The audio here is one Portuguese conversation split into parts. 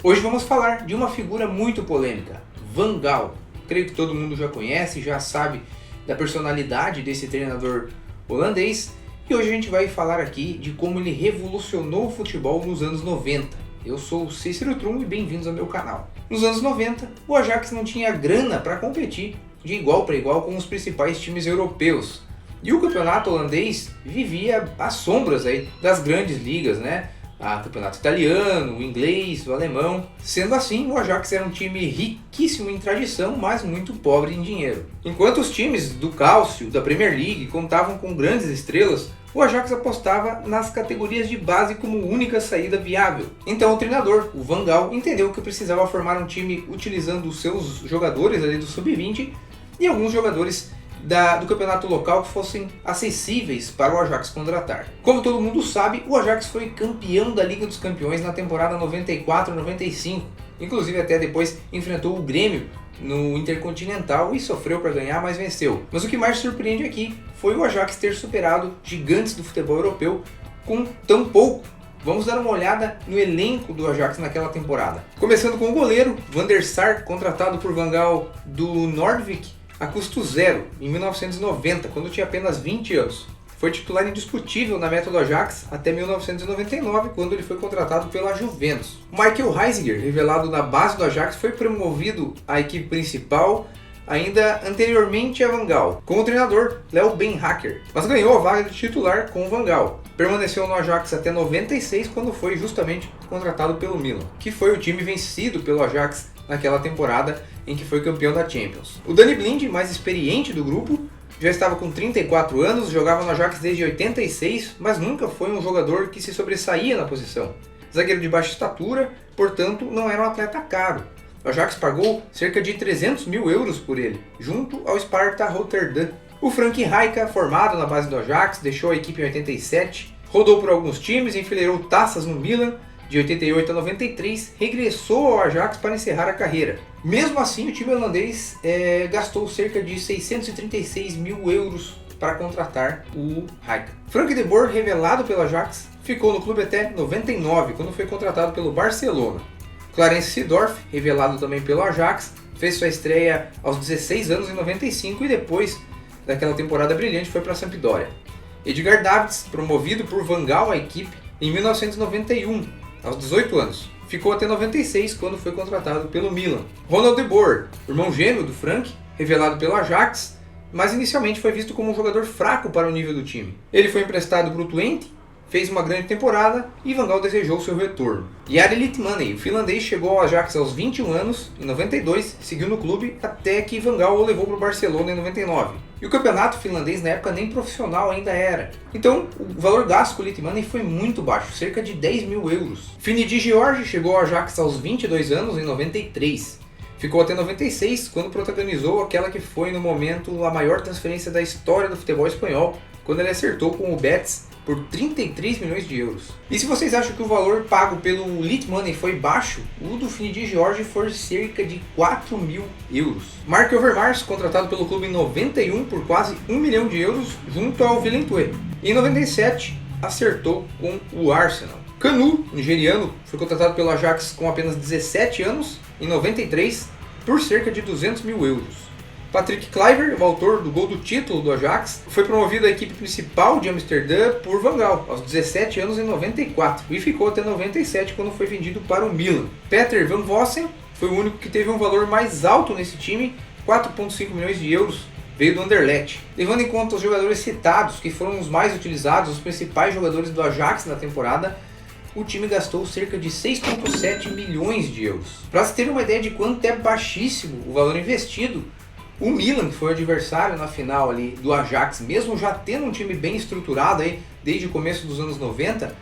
Hoje vamos falar de uma figura muito polêmica, Van Gaal. Creio que todo mundo já conhece, já sabe da personalidade desse treinador holandês. E hoje a gente vai falar aqui de como ele revolucionou o futebol nos anos 90. Eu sou o Cícero Trum e bem-vindos ao meu canal. Nos anos 90, o Ajax não tinha grana para competir de igual para igual com os principais times europeus. E o campeonato holandês vivia às sombras aí das grandes ligas, né? O campeonato italiano, o inglês, o alemão. Sendo assim, o Ajax era um time riquíssimo em tradição, mas muito pobre em dinheiro. Enquanto os times do Cálcio, da Premier League, contavam com grandes estrelas, o Ajax apostava nas categorias de base como única saída viável. Então o treinador, o Van Gaal, entendeu que precisava formar um time utilizando os seus jogadores ali do Sub-20 e alguns jogadores do campeonato local que fossem acessíveis para o Ajax contratar. Como todo mundo sabe, o Ajax foi campeão da Liga dos Campeões na temporada 94-95. Inclusive até depois enfrentou o Grêmio no Intercontinental e sofreu para ganhar, mas venceu. Mas o que mais surpreende aqui foi o Ajax ter superado gigantes do futebol europeu com tão pouco. Vamos dar uma olhada no elenco do Ajax naquela temporada. Começando com o goleiro, Van der Sar, contratado por Van Gaal do Noordwijk a custo zero, em 1990, quando tinha apenas 20 anos. Foi titular indiscutível na meta do Ajax até 1999, quando ele foi contratado pela Juventus. Michael Heisiger, revelado na base do Ajax, foi promovido à equipe principal ainda anteriormente a Van Gaal, com o treinador Léo Beenhakker, mas ganhou a vaga de titular com o Van Gaal. Permaneceu no Ajax até 96, quando foi justamente contratado pelo Milan, que foi o time vencido pelo Ajax naquela temporada em que foi campeão da Champions. O Danny Blind, mais experiente do grupo, já estava com 34 anos, jogava no Ajax desde 86, mas nunca foi um jogador que se sobressaía na posição. Zagueiro de baixa estatura, portanto não era um atleta caro. O Ajax pagou cerca de 300 mil euros por ele, junto ao Sparta Rotterdam. O Frank Rijkaard, formado na base do Ajax, deixou a equipe em 87, rodou por alguns times, enfileirou taças no Milan. De 88 a 93, regressou ao Ajax para encerrar a carreira. Mesmo assim, o time holandês gastou cerca de 636 mil euros para contratar o Rijkaard. Frank de Boer, revelado pelo Ajax, ficou no clube até 99, quando foi contratado pelo Barcelona. Clarence Seedorf, revelado também pelo Ajax, fez sua estreia aos 16 anos em 95 e depois daquela temporada brilhante foi para a Sampdoria. Edgar Davids, promovido por Van Gaal à equipe em 1991, aos 18 anos. Ficou até 96, quando foi contratado pelo Milan. Ronald de Boer, irmão gêmeo do Frank, revelado pelo Ajax, mas inicialmente foi visto como um jogador fraco para o nível do time. Ele foi emprestado para o Twente, fez uma grande temporada e Van Gaal desejou seu retorno. Jari Litmanen, o finlandês, chegou ao Ajax aos 21 anos, em 92, seguiu no clube até que Van Gaal o levou para o Barcelona em 99. E o campeonato finlandês na época nem profissional ainda era. Então o valor gasto com o Litmanen foi muito baixo, cerca de 10 mil euros. Finidi George chegou ao Ajax aos 22 anos, em 93. Ficou até 96, quando protagonizou aquela que foi no momento a maior transferência da história do futebol espanhol, quando ele acertou com o Betis por 33 milhões de euros. E se vocês acham que o valor pago pelo Litmanen foi baixo, o do Finidi George foi cerca de 4 mil euros. Mark Overmars, contratado pelo clube em 91 por quase 1 milhão de euros, junto ao Villeneuve. E em 97, acertou com o Arsenal. Kanu, nigeriano, foi contratado pelo Ajax com apenas 17 anos, em 93, por cerca de 200 mil euros. Patrick Kluivert, o autor do gol do título do Ajax, foi promovido à equipe principal de Amsterdã por Van Gaal, aos 17 anos em 94, e ficou até 97, quando foi vendido para o Milan. Peter Van Vossen foi o único que teve um valor mais alto nesse time, 4,5 milhões de euros, veio do Anderlecht. Levando em conta os jogadores citados, que foram os mais utilizados, os principais jogadores do Ajax na temporada, o time gastou cerca de 6,7 milhões de euros. Para se ter uma ideia de quanto é baixíssimo o valor investido, o Milan, que foi o adversário na final ali do Ajax, mesmo já tendo um time bem estruturado aí desde o começo dos anos 90,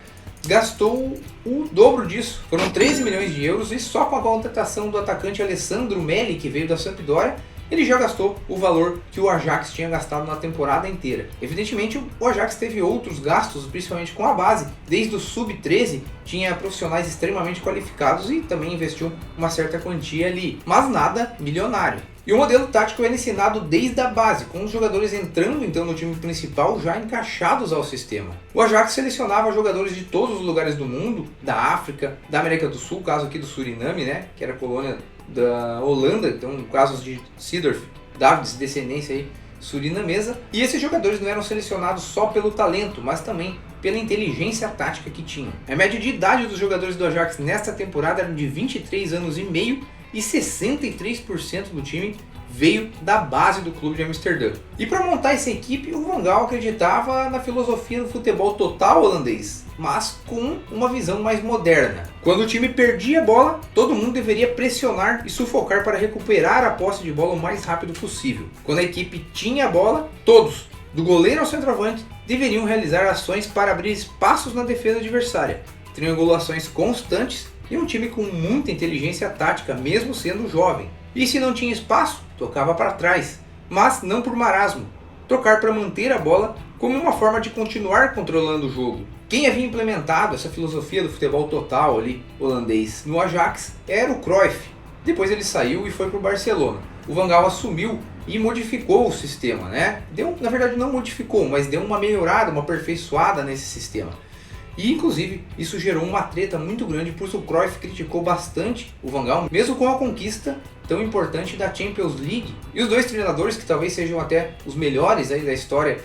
gastou o dobro disso. Foram 13 milhões de euros e só com a contratação do atacante Alessandro Melli, que veio da Sampdoria, ele já gastou o valor que o Ajax tinha gastado na temporada inteira. Evidentemente, o Ajax teve outros gastos, principalmente com a base, desde o Sub-13, tinha profissionais extremamente qualificados e também investiu uma certa quantia ali, mas nada milionário. E o modelo tático era ensinado desde a base, com os jogadores entrando então no time principal já encaixados ao sistema. O Ajax selecionava jogadores de todos os lugares do mundo, da África, da América do Sul, caso aqui do Suriname, né, que era colônia da Holanda, então casos de Seedorf, Davids, descendência aí surinamesa. E esses jogadores não eram selecionados só pelo talento, mas também pela inteligência tática que tinham. A média de idade dos jogadores do Ajax nesta temporada era de 23 anos e meio e 63% do time veio da base do clube de Amsterdã. E para montar essa equipe, o Van Gaal acreditava na filosofia do futebol total holandês, mas com uma visão mais moderna. Quando o time perdia a bola, todo mundo deveria pressionar e sufocar para recuperar a posse de bola o mais rápido possível. Quando a equipe tinha a bola, todos, do goleiro ao centroavante, deveriam realizar ações para abrir espaços na defesa adversária, triangulações constantes e um time com muita inteligência tática, mesmo sendo jovem. E se não tinha espaço, tocava para trás, mas não por marasmo, tocar para manter a bola como uma forma de continuar controlando o jogo. Quem havia implementado essa filosofia do futebol total ali, holandês, no Ajax era o Cruyff. Depois ele saiu e foi para o Barcelona. O Van Gaal assumiu e modificou o sistema, né? Na verdade não modificou, mas deu uma melhorada, uma aperfeiçoada nesse sistema. E inclusive isso gerou uma treta muito grande, pois o Cruyff criticou bastante o Van Gaal, mesmo com a conquista tão importante da Champions League. E os dois treinadores, que talvez sejam até os melhores aí da história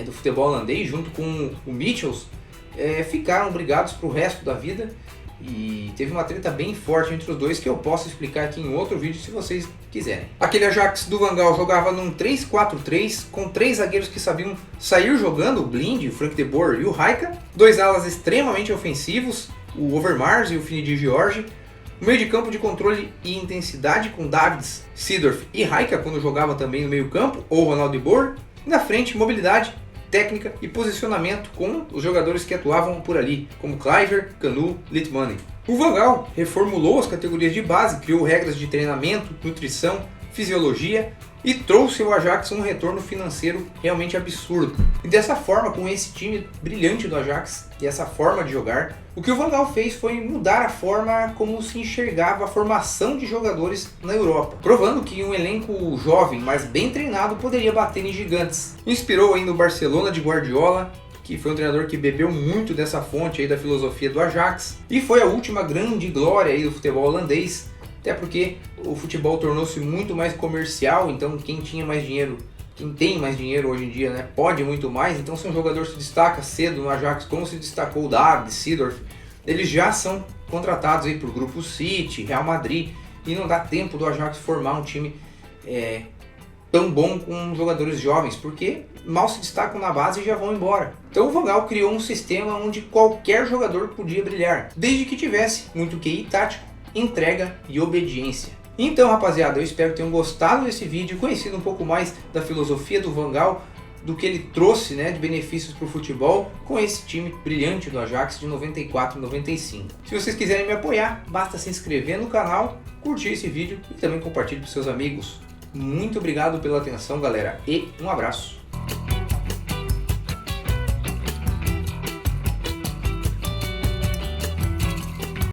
do futebol holandês, junto com o Michels, ficaram brigados para o resto da vida. E teve uma treta bem forte entre os dois que eu posso explicar aqui em outro vídeo se vocês quiserem. Aquele Ajax do Van Gaal jogava num 3-4-3 com 3 zagueiros que sabiam sair jogando, o Blind, o Frank de Boer e o Rijka, 2 alas extremamente ofensivos, o Overmars e o Fini de George, o meio de campo de controle e intensidade com Davids, Seedorf e Rijka quando jogava também no meio campo, ou Ronald de Boer, e na frente mobilidade, técnica e posicionamento com os jogadores que atuavam por ali, como Kluivert, Canu, Litmanen. O Van Gaal reformulou as categorias de base, criou regras de treinamento, nutrição, fisiologia e trouxe ao Ajax um retorno financeiro realmente absurdo. E dessa forma, com esse time brilhante do Ajax e essa forma de jogar, o que o Van Gaal fez foi mudar a forma como se enxergava a formação de jogadores na Europa, provando que um elenco jovem, mas bem treinado, poderia bater em gigantes. Inspirou ainda o Barcelona de Guardiola, que foi um treinador que bebeu muito dessa fonte aí da filosofia do Ajax, e foi a última grande glória aí do futebol holandês, até porque o futebol tornou-se muito mais comercial, então quem tinha mais dinheiro, quem tem mais dinheiro hoje em dia, né, pode muito mais. Então se um jogador se destaca cedo no Ajax, como se destacou o David, Seedorf, eles já são contratados aí por Grupo City, Real Madrid, e não dá tempo do Ajax formar um time tão bom com jogadores jovens, porque mal se destacam na base e já vão embora. Então o Van Gaal criou um sistema onde qualquer jogador podia brilhar, desde que tivesse muito QI tático, entrega e obediência. Então, rapaziada, eu espero que tenham gostado desse vídeo, conhecido um pouco mais da filosofia do Van Gaal, do que ele trouxe, né, de benefícios para o futebol com esse time brilhante do Ajax de 94 e 95. Se vocês quiserem me apoiar, basta se inscrever no canal, curtir esse vídeo e também compartilhar com seus amigos. Muito obrigado pela atenção, galera, e um abraço.